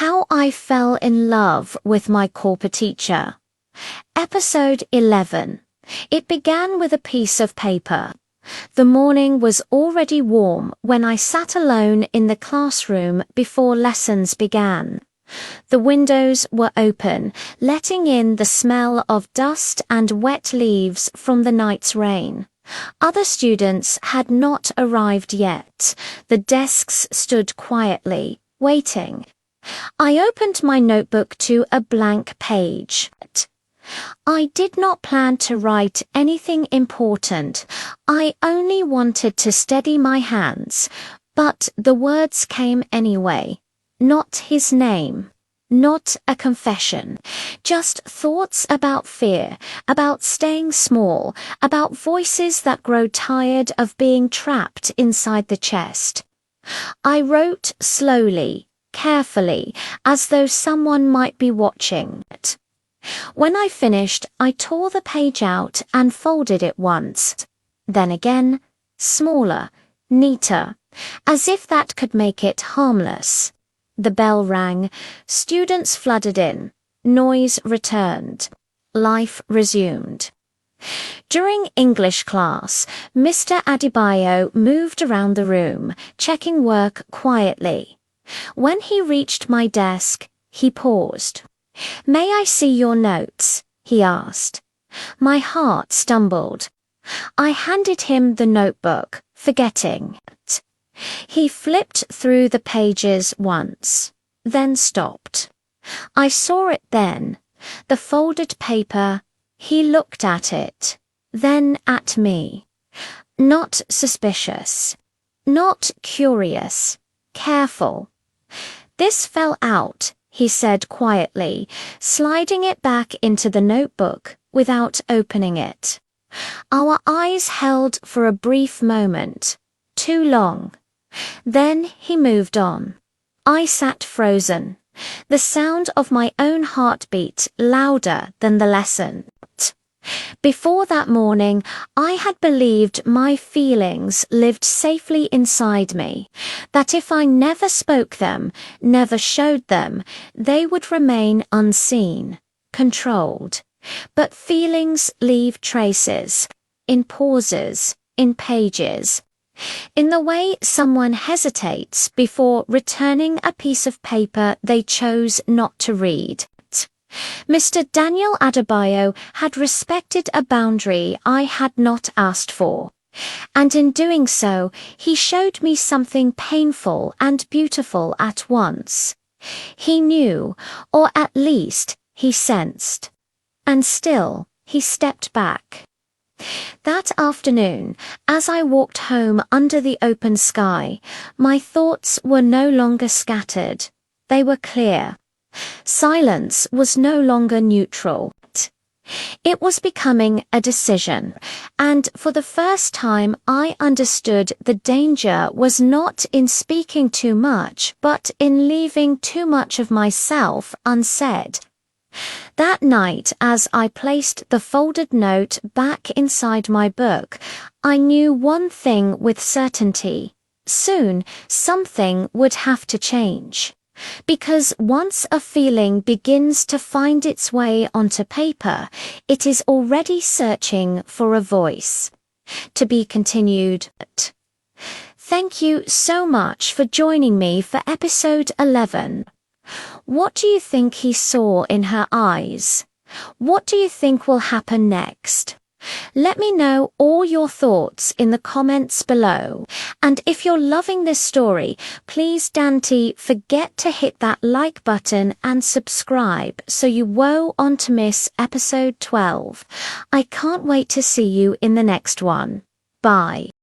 How I Fell in Love with My Corper Teacher. Episode 11. It began with a piece of paper. The morning was already warm when I sat alone in the classroom before lessons began. The windows were open, letting in the smell of dust and wet leaves from the night's rain. Other students had not arrived yet. The desks stood quietly, waiting. I opened my notebook to a blank page. I did not plan to write anything important. I only wanted to steady my hands, but the words came anyway. Not his name. Not a confession. Just thoughts about fear, about staying small, about voices that grow tired of being trapped inside the chest. I wrote slowly, carefully, as though someone might be watching. When I finished, I tore the page out and folded it once. Then again, smaller, neater, as if that could make it harmless. The bell rang, students flooded in, noise returned, life resumed. During English class, Mr. Adebayo moved around the room, checking work quietly. When he reached my desk, he paused. "May I see your notes?" he asked. My heart stumbled. I handed him the notebook, forgetting. He flipped through the pages once, then stopped. I saw it then, the folded paper. He looked at it, then at me. Not suspicious, not curious, careful. "This fell out," he said quietly, sliding it back into the notebook without opening it. Our eyes held for a brief moment, too long. Then he moved on. I sat frozen, the sound of my own heartbeat louder than the lesson. Before that morning, I had believed my feelings lived safely inside me, that if I never spoke them, never showed them, they would remain unseen, controlled. But feelings leave traces, in pauses, in pages. In the way someone hesitates before returning a piece of paper they chose not to read. Mr. Daniel Adebayo had respected a boundary I had not asked for, and in doing so, he showed me something painful and beautiful at once. He knew, or at least he sensed. And still, he stepped back. That afternoon, as I walked home under the open sky, my thoughts were no longer scattered. They were clear. Silence was no longer neutral. It was becoming a decision, and for the first time I understood the danger was not in speaking too much, but in leaving too much of myself unsaid. That night, as I placed the folded note back inside my book, I knew one thing with certainty. Soon, something would have to change. Because once a feeling begins to find its way onto paper, it is already searching for a voice. To be continued. Thank you so much for joining me for episode 11. What do you think he saw in her eyes? What do you think will happen next? Let me know all your thoughts in the comments below. And if you're loving this story, please don't forget to hit that like button and subscribe so you won't miss episode 12. I can't wait to see you in the next one. Bye.